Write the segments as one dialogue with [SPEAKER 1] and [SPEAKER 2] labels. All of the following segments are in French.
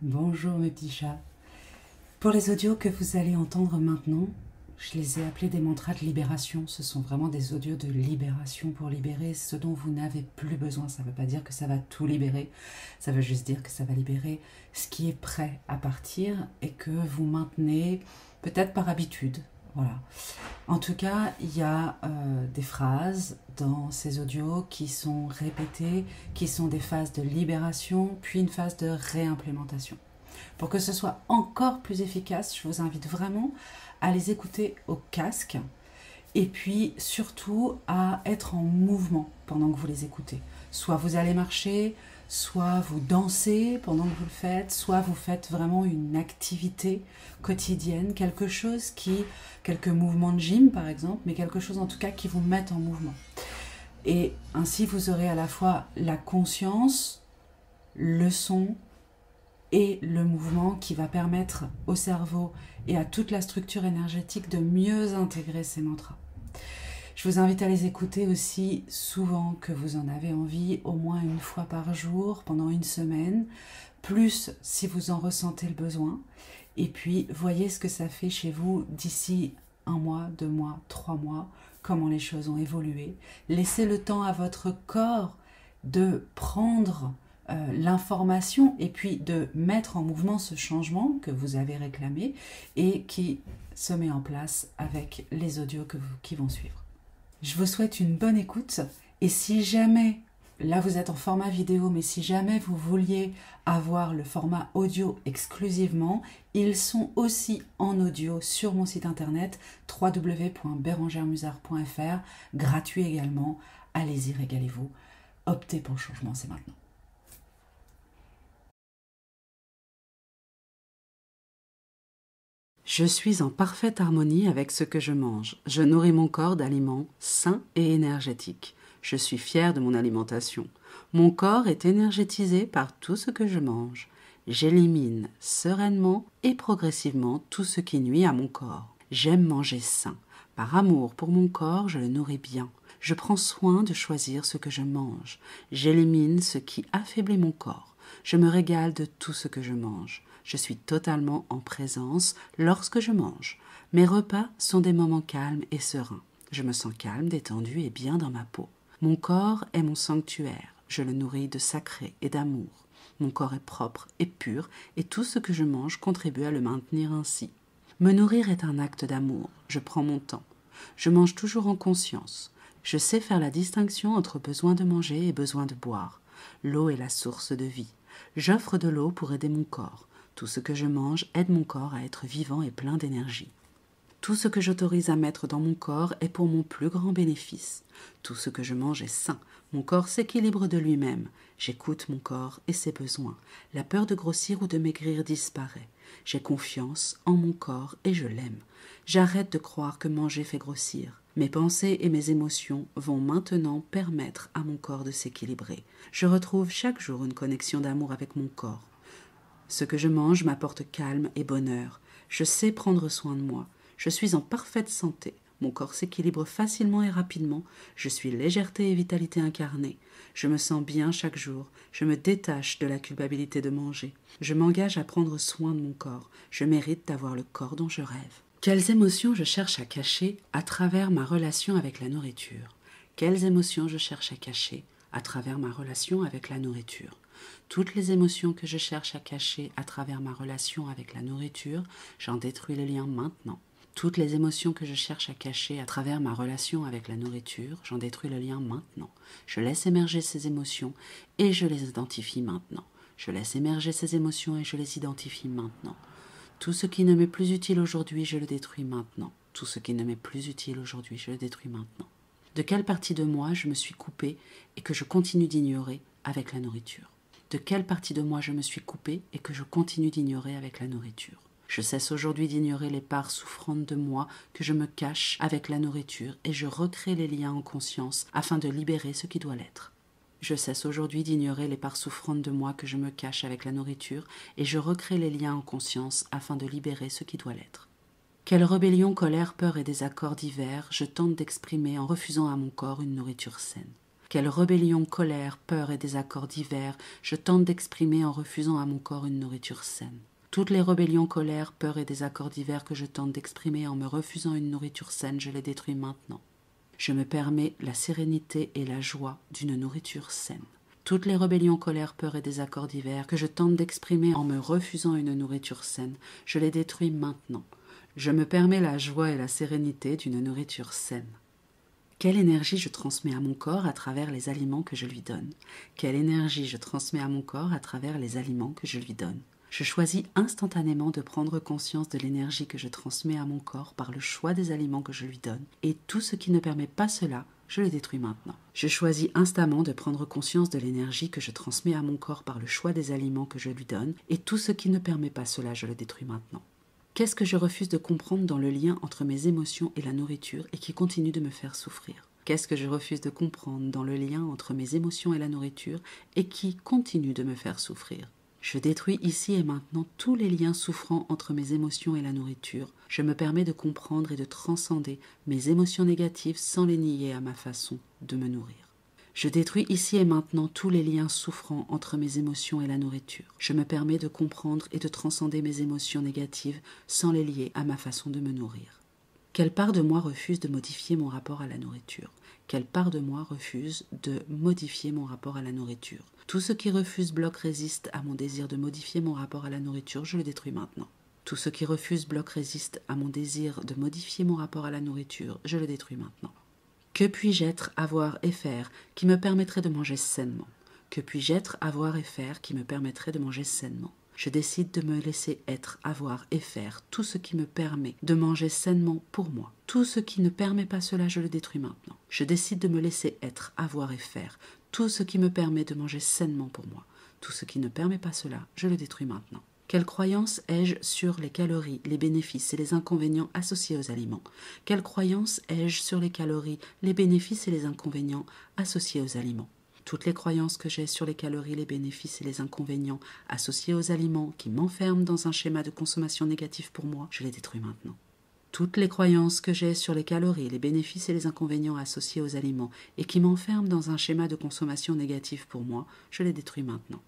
[SPEAKER 1] Bonjour mes petits chats. Pour les audios que vous allez entendre maintenant, je les ai appelés des mantras de libération. Ce sont vraiment des audios de libération pour libérer ce dont vous n'avez plus besoin. Ça ne veut pas dire que ça va tout libérer. Ça veut juste dire que ça va libérer ce qui est prêt à partir et que vous maintenez peut-être par habitude. Voilà. En tout cas, il y a des phrases dans ces audios qui sont répétées, qui sont des phases de libération, puis une phase de réimplémentation. Pour que ce soit encore plus efficace, je vous invite vraiment à les écouter au casque et puis surtout à être en mouvement pendant que vous les écoutez. Soit vous allez marcher, soit vous dansez pendant que vous le faites, soit vous faites vraiment une activité quotidienne, quelques mouvements de gym par exemple, mais quelque chose en tout cas qui vous mette en mouvement. Et ainsi vous aurez à la fois la conscience, le son et le mouvement qui va permettre au cerveau et à toute la structure énergétique de mieux intégrer ces mantras. Je vous invite à les écouter aussi souvent que vous en avez envie, au moins une fois par jour, pendant une semaine, plus si vous en ressentez le besoin. Et puis, voyez ce que ça fait chez vous d'ici 1 mois, 2 mois, 3 mois, comment les choses ont évolué. Laissez le temps à votre corps de prendre l'information et puis de mettre en mouvement ce changement que vous avez réclamé et qui se met en place avec les audios qui vont suivre. Je vous souhaite une bonne écoute et si jamais, là vous êtes en format vidéo, mais si jamais vous vouliez avoir le format audio exclusivement, ils sont aussi en audio sur mon site internet www.berangermusard.fr, gratuit également. Allez-y, régalez-vous. Optez pour le changement, c'est maintenant. Je suis en parfaite harmonie avec ce que je mange. Je nourris mon corps d'aliments sains et énergétiques. Je suis fière de mon alimentation. Mon corps est énergétisé par tout ce que je mange. J'élimine sereinement et progressivement tout ce qui nuit à mon corps. J'aime manger sain. Par amour pour mon corps, je le nourris bien. Je prends soin de choisir ce que je mange. J'élimine ce qui affaiblit mon corps. Je me régale de tout ce que je mange. Je suis totalement en présence lorsque je mange. Mes repas sont des moments calmes et sereins. Je me sens calme, détendu et bien dans ma peau. Mon corps est mon sanctuaire. Je le nourris de sacré et d'amour. Mon corps est propre et pur et tout ce que je mange contribue à le maintenir ainsi. Me nourrir est un acte d'amour. Je prends mon temps. Je mange toujours en conscience. Je sais faire la distinction entre besoin de manger et besoin de boire. L'eau est la source de vie. J'offre de l'eau pour aider mon corps. Tout ce que je mange aide mon corps à être vivant et plein d'énergie. Tout ce que j'autorise à mettre dans mon corps est pour mon plus grand bénéfice. Tout ce que je mange est sain. Mon corps s'équilibre de lui-même. J'écoute mon corps et ses besoins. La peur de grossir ou de maigrir disparaît. J'ai confiance en mon corps et je l'aime. J'arrête de croire que manger fait grossir. Mes pensées et mes émotions vont maintenant permettre à mon corps de s'équilibrer. Je retrouve chaque jour une connexion d'amour avec mon corps. Ce que je mange m'apporte calme et bonheur. Je sais prendre soin de moi. Je suis en parfaite santé. Mon corps s'équilibre facilement et rapidement. Je suis légèreté et vitalité incarnée. Je me sens bien chaque jour. Je me détache de la culpabilité de manger. Je m'engage à prendre soin de mon corps. Je mérite d'avoir le corps dont je rêve. Quelles émotions je cherche à cacher à travers ma relation avec la nourriture? Quelles émotions je cherche à cacher à travers ma relation avec la nourriture? Toutes les émotions que je cherche à cacher à travers ma relation avec la nourriture, j'en détruis le lien maintenant. Toutes les émotions que je cherche à cacher à travers ma relation avec la nourriture, j'en détruis le lien maintenant. Je laisse émerger ces émotions et je les identifie maintenant. Je laisse émerger ces émotions et je les identifie maintenant. Tout ce qui ne m'est plus utile aujourd'hui, je le détruis maintenant. Tout ce qui ne m'est plus utile aujourd'hui, je le détruis maintenant. De quelle partie de moi je me suis coupée et que je continue d'ignorer avec la nourriture? De quelle partie de moi je me suis coupée et que je continue d'ignorer avec la nourriture? Je cesse aujourd'hui d'ignorer les parts souffrantes de moi que je me cache avec la nourriture et je recrée les liens en conscience afin de libérer ce qui doit l'être. Je cesse aujourd'hui d'ignorer les parts souffrantes de moi que je me cache avec la nourriture et je recrée les liens en conscience afin de libérer ce qui doit l'être. Quelle rébellion, colère, peur et désaccord divers je tente d'exprimer en refusant à mon corps une nourriture saine. Quelle rébellion, colère, peur et désaccord divers je tente d'exprimer en refusant à mon corps une nourriture saine. Toutes les rébellions, colère, peur et désaccords divers que je tente d'exprimer en me refusant une nourriture saine, je les détruis maintenant. Je me permets la sérénité et la joie d'une nourriture saine. Toutes les rébellions, colère, peur et désaccords divers que je tente d'exprimer en me refusant une nourriture saine, je les détruis maintenant. Je me permets la joie et la sérénité d'une nourriture saine. Quelle énergie je transmets à mon corps à travers les aliments que je lui donne? Quelle énergie je transmets à mon corps à travers les aliments que je lui donne? Je choisis instantanément de prendre conscience de l'énergie que je transmets à mon corps par le choix des aliments que je lui donne, et tout ce qui ne permet pas cela, je le détruis maintenant. Je choisis instamment de prendre conscience de l'énergie que je transmets à mon corps par le choix des aliments que je lui donne, et tout ce qui ne permet pas cela, je le détruis maintenant. Qu'est-ce que je refuse de comprendre dans le lien entre mes émotions et la nourriture et qui continue de me faire souffrir? Qu'est-ce que je refuse de comprendre dans le lien entre mes émotions et la nourriture et qui continue de me faire souffrir? Je détruis ici et maintenant tous les liens souffrants entre mes émotions et la nourriture. Je me permets de comprendre et de transcender mes émotions négatives sans les nier à ma façon de me nourrir. Je détruis ici et maintenant tous les liens souffrants entre mes émotions et la nourriture. Je me permets de comprendre et de transcender mes émotions négatives sans les lier à ma façon de me nourrir. Quelle part de moi refuse de modifier mon rapport à la nourriture? Quelle part de moi refuse de modifier mon rapport à la nourriture? Tout ce qui refuse, bloque, résiste à mon désir de modifier mon rapport à la nourriture, je le détruis maintenant. Tout ce qui refuse, bloque, résiste à mon désir de modifier mon rapport à la nourriture, je le détruis maintenant. Que puis-je être, avoir et faire qui me permettrait de manger sainement? Que puis-je être, avoir et faire qui me permettrait de manger sainement? Je décide de me laisser être, avoir et faire tout ce qui me permet de manger sainement pour moi. Tout ce qui ne permet pas cela, je le détruis maintenant. Je décide de me laisser être, avoir et faire tout ce qui me permet de manger sainement pour moi. Tout ce qui ne permet pas cela, je le détruis maintenant. Quelle croyance ai-je sur les calories, les bénéfices et les inconvénients associés aux aliments? Quelle croyance ai-je sur les calories, les bénéfices et les inconvénients associés aux aliments? Toutes les croyances que j'ai sur les calories, les bénéfices et les inconvénients associés aux aliments qui m'enferment dans un schéma de consommation négatif pour moi, je les détruis maintenant. Toutes les croyances que j'ai sur les calories, les bénéfices et les inconvénients associés aux aliments et qui m'enferment dans un schéma de consommation négatif pour moi, je les détruis maintenant.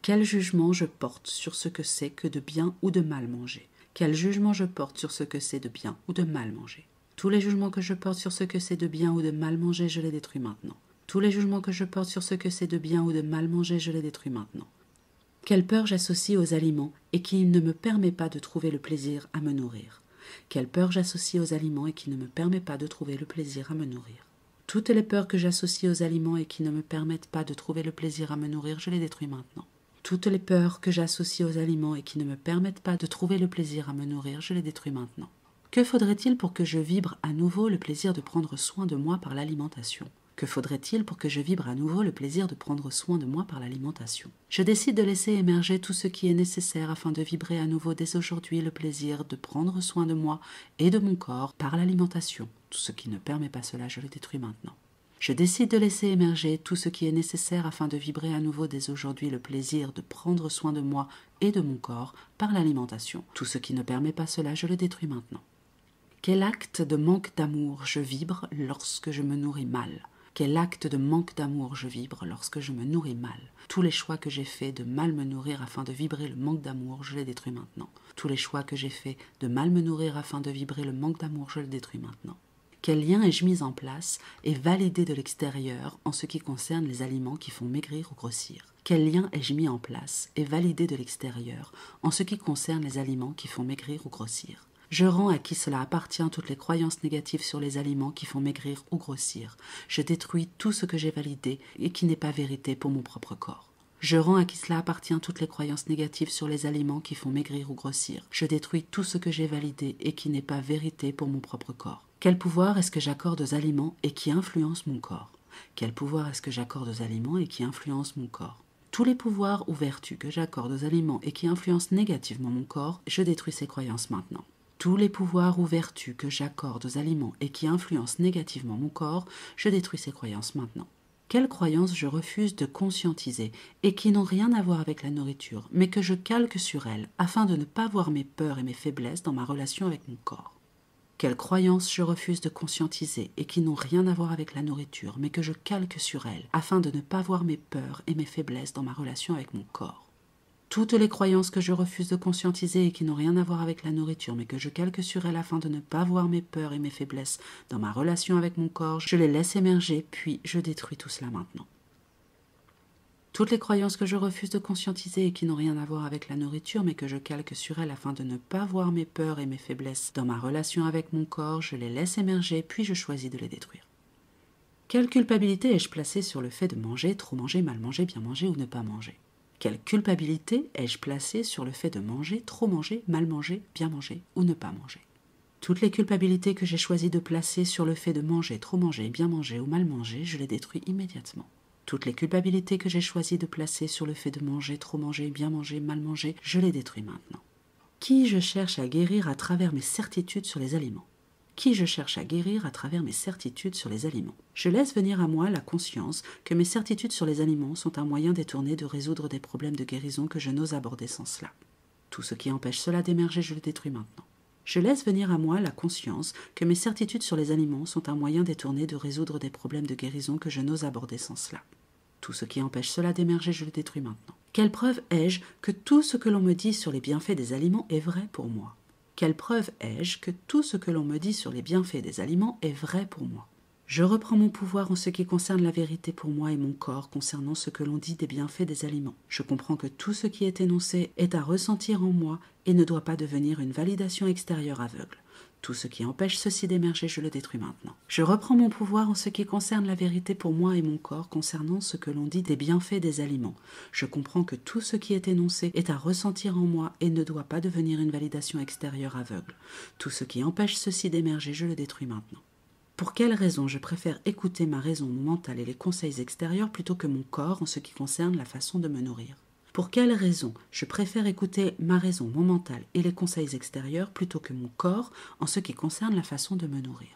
[SPEAKER 1] Quel jugement je porte sur ce que c'est que de bien ou de mal manger? Quel jugement je porte sur ce que c'est de bien ou de mal manger? Tous les jugements que je porte sur ce que c'est de bien ou de mal manger, je les détruis maintenant. Tous les jugements que je porte sur ce que c'est de bien ou de mal manger, je les détruis maintenant. Quelle peur j'associe aux aliments et qui ne me permet pas de trouver le plaisir à me nourrir? Quelle peur j'associe aux aliments et qui ne me permet pas de trouver le plaisir à me nourrir? Toutes les peurs que j'associe aux aliments et qui ne me permettent pas de trouver le plaisir à me nourrir, je les détruis maintenant. Toutes les peurs que j'associe aux aliments et qui ne me permettent pas de trouver le plaisir à me nourrir, je les détruis maintenant. Que faudrait-il pour que je vibre à nouveau le plaisir de prendre soin de moi par l'alimentation? Que faudrait-il pour que je vibre à nouveau le plaisir de prendre soin de moi par l'alimentation? Je décide de laisser émerger tout ce qui est nécessaire afin de vibrer à nouveau dès aujourd'hui le plaisir de prendre soin de moi et de mon corps par l'alimentation. Tout ce qui ne permet pas cela, je le détruis maintenant. Je décide de laisser émerger tout ce qui est nécessaire afin de vibrer à nouveau dès aujourd'hui le plaisir de prendre soin de moi et de mon corps par l'alimentation. Tout ce qui ne permet pas cela, je le détruis maintenant. Quel acte de manque d'amour je vibre lorsque je me nourris mal? Quel acte de manque d'amour je vibre lorsque je me nourris mal? Tous les choix que j'ai faits de mal me nourrir afin de vibrer le manque d'amour, je les détruis maintenant. Tous les choix que j'ai faits de mal me nourrir afin de vibrer le manque d'amour, je le détruis maintenant. Quel lien ai-je mis en place et validé de l'extérieur en ce qui concerne les aliments qui font maigrir ou grossir? Quel lien ai-je mis en place et validé de l'extérieur en ce qui concerne les aliments qui font maigrir ou grossir? Je rends à qui cela appartient toutes les croyances négatives sur les aliments qui font maigrir ou grossir. Je détruis tout ce que j'ai validé et qui n'est pas vérité pour mon propre corps. Je rends à qui cela appartient toutes les croyances négatives sur les aliments qui font maigrir ou grossir. Je détruis tout ce que j'ai validé et qui n'est pas vérité pour mon propre corps. Quel pouvoir est-ce que j'accorde aux aliments et qui influence mon corps? Quel pouvoir est-ce que j'accorde aux aliments et qui influence mon corps? Tous les pouvoirs ou vertus que j'accorde aux aliments et qui influencent négativement mon corps, je détruis ces croyances maintenant. Tous les pouvoirs ou vertus que j'accorde aux aliments et qui influencent négativement mon corps, je détruis ces croyances maintenant. Quelles croyances je refuse de conscientiser et qui n'ont rien à voir avec la nourriture, mais que je calque sur elles afin de ne pas voir mes peurs et mes faiblesses dans ma relation avec mon corps? Quelles croyances je refuse de conscientiser et qui n'ont rien à voir avec la nourriture, mais que je calque sur elles, afin de ne pas voir mes peurs et mes faiblesses dans ma relation avec mon corps. Toutes les croyances que je refuse de conscientiser et qui n'ont rien à voir avec la nourriture, mais que je calque sur elles afin de ne pas voir mes peurs et mes faiblesses dans ma relation avec mon corps, je les laisse émerger, puis je détruis tout cela maintenant. Toutes les croyances que je refuse de conscientiser et qui n'ont rien à voir avec la nourriture, mais que je calque sur elles afin de ne pas voir mes peurs et mes faiblesses dans ma relation avec mon corps, je les laisse émerger, puis je choisis de les détruire. Quelle culpabilité ai-je placée sur le fait de manger, trop manger, mal manger, bien manger ou ne pas manger? Quelle culpabilité ai-je placée sur le fait de manger, trop manger, mal manger, bien manger ou ne pas manger? Toutes les culpabilités que j'ai choisi de placer sur le fait de manger, trop manger, bien manger ou mal manger, je les détruis immédiatement. Toutes les culpabilités que j'ai choisi de placer sur le fait de manger, trop manger, bien manger, mal manger, je les détruis maintenant. Qui je cherche à guérir à travers mes certitudes sur les aliments? Qui je cherche à guérir à travers mes certitudes sur les aliments? Je laisse venir à moi la conscience que mes certitudes sur les aliments sont un moyen détourné de résoudre des problèmes de guérison que je n'ose aborder sans cela. Tout ce qui empêche cela d'émerger, je le détruis maintenant. Je laisse venir à moi la conscience que mes certitudes sur les aliments sont un moyen détourné de résoudre des problèmes de guérison que je n'ose aborder sans cela. Tout ce qui empêche cela d'émerger, je le détruis maintenant. Quelle preuve ai-je que tout ce que l'on me dit sur les bienfaits des aliments est vrai pour moi? Quelle preuve ai-je que tout ce que l'on me dit sur les bienfaits des aliments est vrai pour moi? Je reprends mon pouvoir en ce qui concerne la vérité pour moi et mon corps concernant ce que l'on dit des bienfaits des aliments. Je comprends que tout ce qui est énoncé est à ressentir en moi et ne doit pas devenir une validation extérieure aveugle. Tout ce qui empêche ceci d'émerger, je le détruis maintenant. Je reprends mon pouvoir en ce qui concerne la vérité pour moi et mon corps concernant ce que l'on dit des bienfaits des aliments. Je comprends que tout ce qui est énoncé est à ressentir en moi et ne doit pas devenir une validation extérieure aveugle. Tout ce qui empêche ceci d'émerger, je le détruis maintenant. Pour quelle raison je préfère écouter ma raison, mon mental et les conseils extérieurs plutôt que mon corps en ce qui concerne la façon de me nourrir? Pour quelle raison je préfère écouter ma raison, mon mental et les conseils extérieurs plutôt que mon corps en ce qui concerne la façon de me nourrir?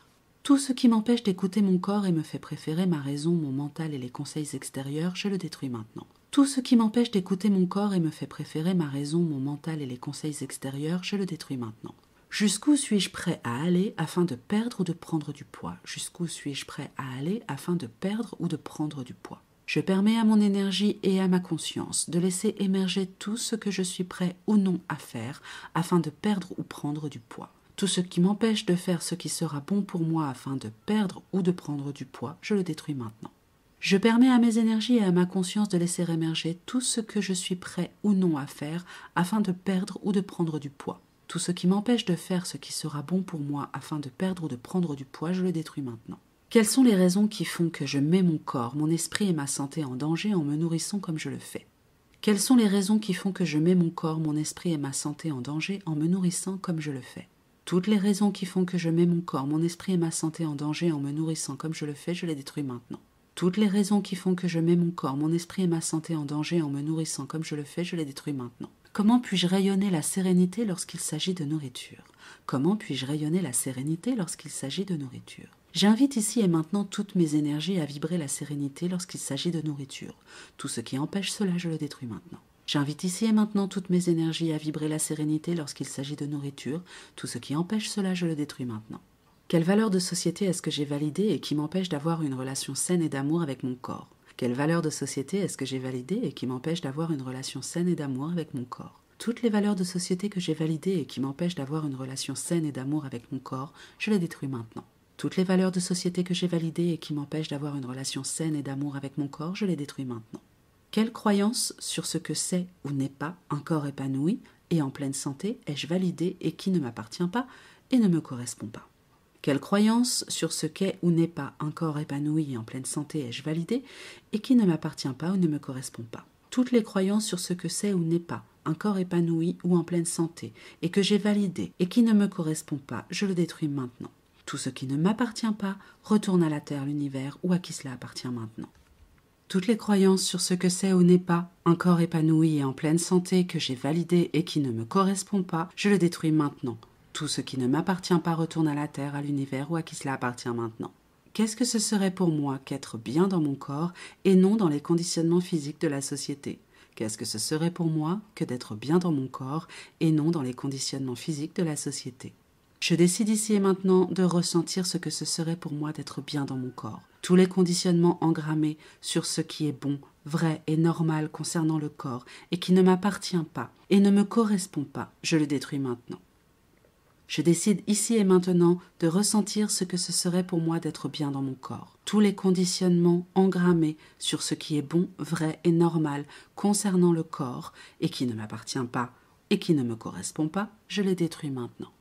[SPEAKER 1] Tout ce qui m'empêche d'écouter mon corps et me fait préférer ma raison, mon mental et les conseils extérieurs, je le détruis maintenant. Tout ce qui m'empêche d'écouter mon corps et me fait préférer ma raison, mon mental et les conseils extérieurs, je le détruis maintenant. Jusqu'où suis-je prêt à aller afin de perdre ou de prendre du poids? Jusqu'où suis-je prêt à aller afin de perdre ou de prendre du poids? Je permets à mon énergie et à ma conscience de laisser émerger tout ce que je suis prêt ou non à faire afin de perdre ou prendre du poids. Tout ce qui m'empêche de faire ce qui sera bon pour moi afin de perdre ou de prendre du poids, je le détruis maintenant. Je permets à mes énergies et à ma conscience de laisser émerger tout ce que je suis prêt ou non à faire afin de perdre ou de prendre du poids. Tout ce qui m'empêche de faire ce qui sera bon pour moi afin de perdre ou de prendre du poids, je le détruis maintenant. Quelles sont les raisons qui font que je mets mon corps, mon esprit et ma santé en danger en me nourrissant comme je le fais? Quelles sont les raisons qui font que je mets mon corps, mon esprit et ma santé en danger en me nourrissant comme je le fais? Toutes les raisons qui font que je mets mon corps, mon esprit et ma santé en danger en me nourrissant comme je le fais, je les détruis maintenant. Toutes les raisons qui font que je mets mon corps, mon esprit et ma santé en danger en me nourrissant comme je le fais, je les détruis maintenant. Comment puis-je rayonner la sérénité lorsqu'il s'agit de nourriture? Comment puis-je rayonner la sérénité lorsqu'il s'agit de nourriture? J'invite ici et maintenant toutes mes énergies à vibrer la sérénité lorsqu'il s'agit de nourriture. Tout ce qui empêche cela, je le détruis maintenant. J'invite ici et maintenant toutes mes énergies à vibrer la sérénité lorsqu'il s'agit de nourriture. Tout ce qui empêche cela, je le détruis maintenant. Quelle valeur de société est-ce que j'ai validée et qui m'empêche d'avoir une relation saine et d'amour avec mon corps? Quelle valeur de société est-ce que j'ai validée et qui m'empêche d'avoir une relation saine et d'amour avec mon corps? Toutes les valeurs de société que j'ai validées et qui m'empêchent d'avoir une relation saine et d'amour avec mon corps, je les détruis maintenant. Toutes les valeurs de société que j'ai validées et qui m'empêchent d'avoir une relation saine et d'amour avec mon corps, je les détruis maintenant. Quelle croyance sur ce que c'est ou n'est pas un corps épanoui et en pleine santé ai-je validée et qui ne m'appartient pas et ne me correspond pas? Quelle croyance sur ce qu'est ou n'est pas un corps épanoui et en pleine santé ai-je validée et qui ne m'appartient pas ou ne me correspond pas? Toutes les croyances sur ce que c'est ou n'est pas un corps épanoui ou en pleine santé et que j'ai validé et qui ne me correspond pas, je le détruis maintenant. Tout ce qui ne m'appartient pas retourne à la terre, l'univers ou à qui cela appartient maintenant. Toutes les croyances sur ce que c'est ou n'est pas un corps épanoui et en pleine santé que j'ai validé et qui ne me correspond pas, je le détruis maintenant. Tout ce qui ne m'appartient pas retourne à la terre, à l'univers ou à qui cela appartient maintenant. Qu'est-ce que ce serait pour moi qu'être bien dans mon corps et non dans les conditionnements physiques de la société? Qu'est-ce que ce serait pour moi que d'être bien dans mon corps et non dans les conditionnements physiques de la société? Je décide ici et maintenant de ressentir ce que ce serait pour moi d'être bien dans mon corps. Tous les conditionnements engrammés sur ce qui est bon, vrai et normal concernant le corps et qui ne m'appartient pas et ne me correspond pas, je le détruis maintenant. Je décide ici et maintenant de ressentir ce que ce serait pour moi d'être bien dans mon corps. Tous les conditionnements engrammés sur ce qui est bon, vrai et normal concernant le corps et qui ne m'appartient pas et qui ne me correspond pas, je les détruis maintenant.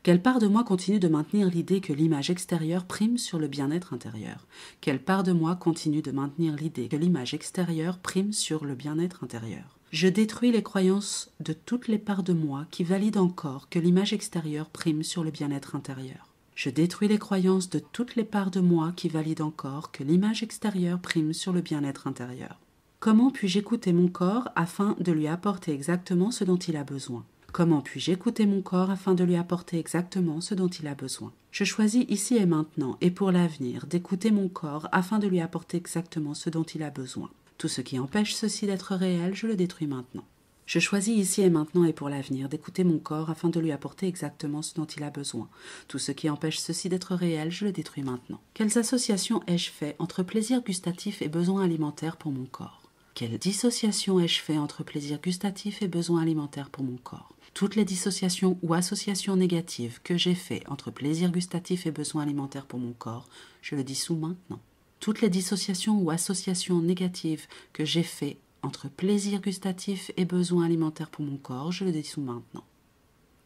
[SPEAKER 1] Quelle part de moi continue de maintenir l'idée que l'image extérieure prime sur le bien-être intérieur? Quelle part de moi continue de maintenir l'idée que l'image extérieure prime sur le bien-être intérieur? Je détruis les croyances de toutes les parts de moi qui valident encore que l'image extérieure prime sur le bien-être intérieur. Je détruis les croyances de toutes les parts de moi qui valident encore que l'image extérieure prime sur le bien-être intérieur. Comment puis-je écouter mon corps afin de lui apporter exactement ce dont il a besoin? Comment puis-je écouter mon corps afin de lui apporter exactement ce dont il a besoin? Je choisis ici et maintenant et pour l'avenir d'écouter mon corps afin de lui apporter exactement ce dont il a besoin. Tout ce qui empêche ceci d'être réel, je le détruis maintenant. Je choisis ici et maintenant et pour l'avenir d'écouter mon corps afin de lui apporter exactement ce dont il a besoin. Tout ce qui empêche ceci d'être réel, je le détruis maintenant. Quelles associations ai-je fait entre plaisir gustatif et besoin alimentaire pour mon corps? Quelle dissociation ai-je fait entre plaisir gustatif et besoin alimentaire pour mon corps? Toutes les dissociations ou associations négatives que j'ai fait entre plaisir gustatif et besoin alimentaire pour mon corps, je le dissous maintenant. Toutes les dissociations ou associations négatives que j'ai fait entre plaisir gustatif et besoin alimentaire pour mon corps, je le dissous maintenant.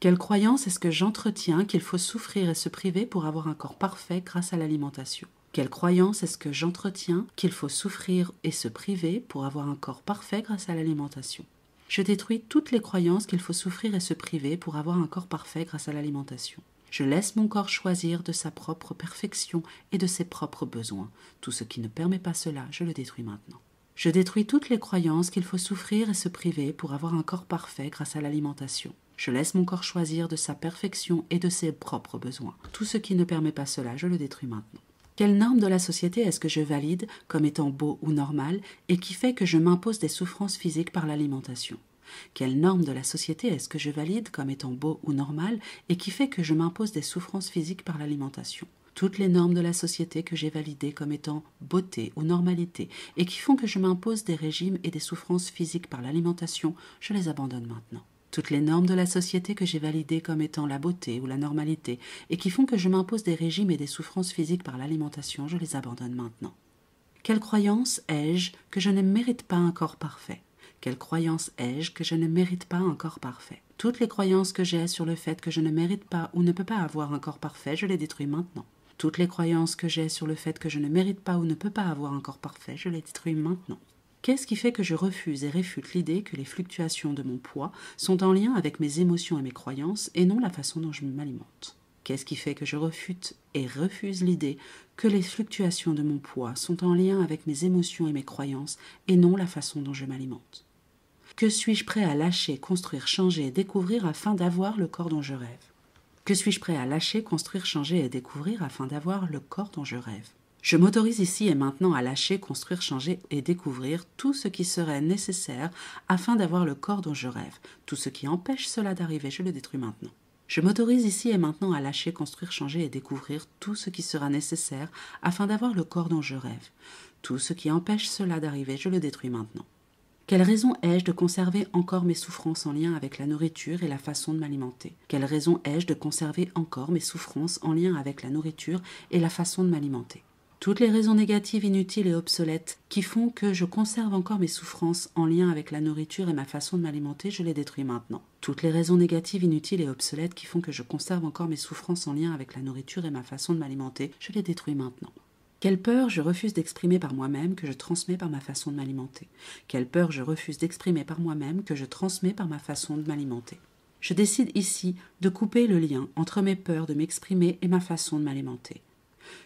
[SPEAKER 1] Quelle croyance est-ce que j'entretiens qu'il faut souffrir et se priver pour avoir un corps parfait grâce à l'alimentation? Quelle croyance est-ce que j'entretiens qu'il faut souffrir et se priver pour avoir un corps parfait grâce à l'alimentation? Je détruis toutes les croyances qu'il faut souffrir et se priver pour avoir un corps parfait grâce à l'alimentation. Je laisse mon corps choisir de sa propre perfection et de ses propres besoins. Tout ce qui ne permet pas cela, je le détruis maintenant. Je détruis toutes les croyances qu'il faut souffrir et se priver pour avoir un corps parfait grâce à l'alimentation. Je laisse mon corps choisir de sa perfection et de ses propres besoins. Tout ce qui ne permet pas cela, je le détruis maintenant. Quelle norme de la société est-ce que je valide comme étant beau ou normal et qui fait que je m'impose des souffrances physiques par l'alimentation? Quelle norme de la société est-ce que je valide comme étant beau ou normal et qui fait que je m'impose des souffrances physiques par l'alimentation? Toutes les normes de la société que j'ai validées comme étant beauté ou normalité et qui font que je m'impose des régimes et des souffrances physiques par l'alimentation, je les abandonne maintenant. Toutes les normes de la société que j'ai validées comme étant la beauté ou la normalité et qui font que je m'impose des régimes et des souffrances physiques par l'alimentation, je les abandonne maintenant. Quelle croyance ai-je que je ne mérite pas un corps parfait? Quelle croyance ai-je que je ne mérite pas un corps parfait? Toutes les croyances que j'ai sur le fait que je ne mérite pas ou ne peux pas avoir un corps parfait, je les détruis maintenant. Toutes les croyances que j'ai sur le fait que je ne mérite pas ou ne peux pas avoir un corps parfait, je les détruis maintenant. Qu'est-ce qui fait que je refuse et réfute l'idée que les fluctuations de mon poids sont en lien avec mes émotions et mes croyances et non la façon dont je m'alimente? Qu'est-ce qui fait que je refute et refuse l'idée que les fluctuations de mon poids sont en lien avec mes émotions et mes croyances et non la façon dont je m'alimente? Que suis-je prêt à lâcher, construire, changer et découvrir afin d'avoir le corps dont je rêve? Que suis-je prêt à lâcher, construire, changer et découvrir afin d'avoir le corps dont je rêve? Je m'autorise ici et maintenant à lâcher, construire, changer et découvrir tout ce qui serait nécessaire afin d'avoir le corps dont je rêve. Tout ce qui empêche cela d'arriver, je le détruis maintenant. Je m'autorise ici et maintenant à lâcher, construire, changer et découvrir tout ce qui sera nécessaire afin d'avoir le corps dont je rêve. Tout ce qui empêche cela d'arriver, je le détruis maintenant. Quelle raison ai-je de conserver encore mes souffrances en lien avec la nourriture et la façon de m'alimenter? Quelle raison ai-je de conserver encore mes souffrances en lien avec la nourriture et la façon de m'alimenter? Toutes les raisons négatives, inutiles et obsolètes qui font que je conserve encore mes souffrances en lien avec la nourriture et ma façon de m'alimenter, je les détruis maintenant. Toutes les raisons négatives, inutiles et obsolètes qui font que je conserve encore mes souffrances en lien avec la nourriture et ma façon de m'alimenter, je les détruis maintenant. Quelle peur je refuse d'exprimer par moi-même que je transmets par ma façon de m'alimenter? Quelle peur je refuse d'exprimer par moi-même que je transmets par ma façon de m'alimenter? Je décide ici de couper le lien entre mes peurs de m'exprimer et ma façon de m'alimenter.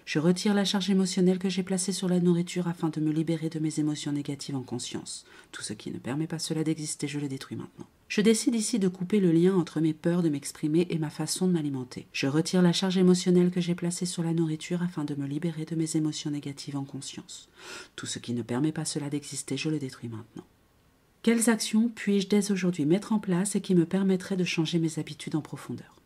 [SPEAKER 1] Je retire la charge émotionnelle que j'ai placée sur la nourriture afin de me libérer de mes émotions négatives en conscience. Tout ce qui ne permet pas cela d'exister, je le détruis maintenant. Je décide ici de couper le lien entre mes peurs de m'exprimer et ma façon de m'alimenter. Je retire la charge émotionnelle que j'ai placée sur la nourriture afin de me libérer de mes émotions négatives en conscience. Tout ce qui ne permet pas cela d'exister, je le détruis maintenant. Quelles actions puis-je dès aujourd'hui mettre en place et qui me permettraient de changer mes habitudes en profondeur?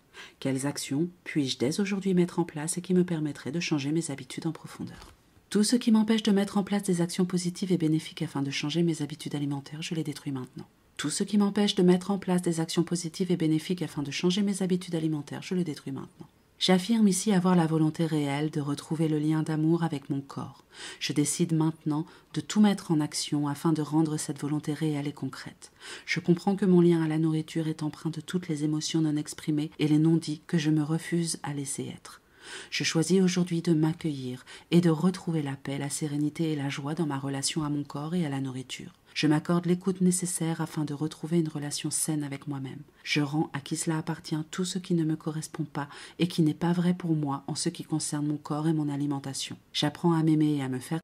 [SPEAKER 1] Quelles actions puis-je dès aujourd'hui mettre en place et qui me permettraient de changer mes habitudes en profondeur? Tout ce qui m'empêche de mettre en place des actions positives et bénéfiques afin de changer mes habitudes alimentaires, je les détruis maintenant. Tout ce qui m'empêche de mettre en place des actions positives et bénéfiques afin de changer mes habitudes alimentaires, je le détruis maintenant. J'affirme ici avoir la volonté réelle de retrouver le lien d'amour avec mon corps. Je décide maintenant de tout mettre en action afin de rendre cette volonté réelle et concrète. Je comprends que mon lien à la nourriture est empreint de toutes les émotions non exprimées et les non-dits que je me refuse à laisser être. Je choisis aujourd'hui de m'accueillir et de retrouver la paix, la sérénité et la joie dans ma relation à mon corps et à la nourriture. Je m'accorde l'écoute nécessaire afin de retrouver une relation saine avec moi-même. Je rends à qui cela appartient tout ce qui ne me correspond pas et qui n'est pas vrai pour moi en ce qui concerne mon corps et mon alimentation. J'apprends à m'aimer et à me faire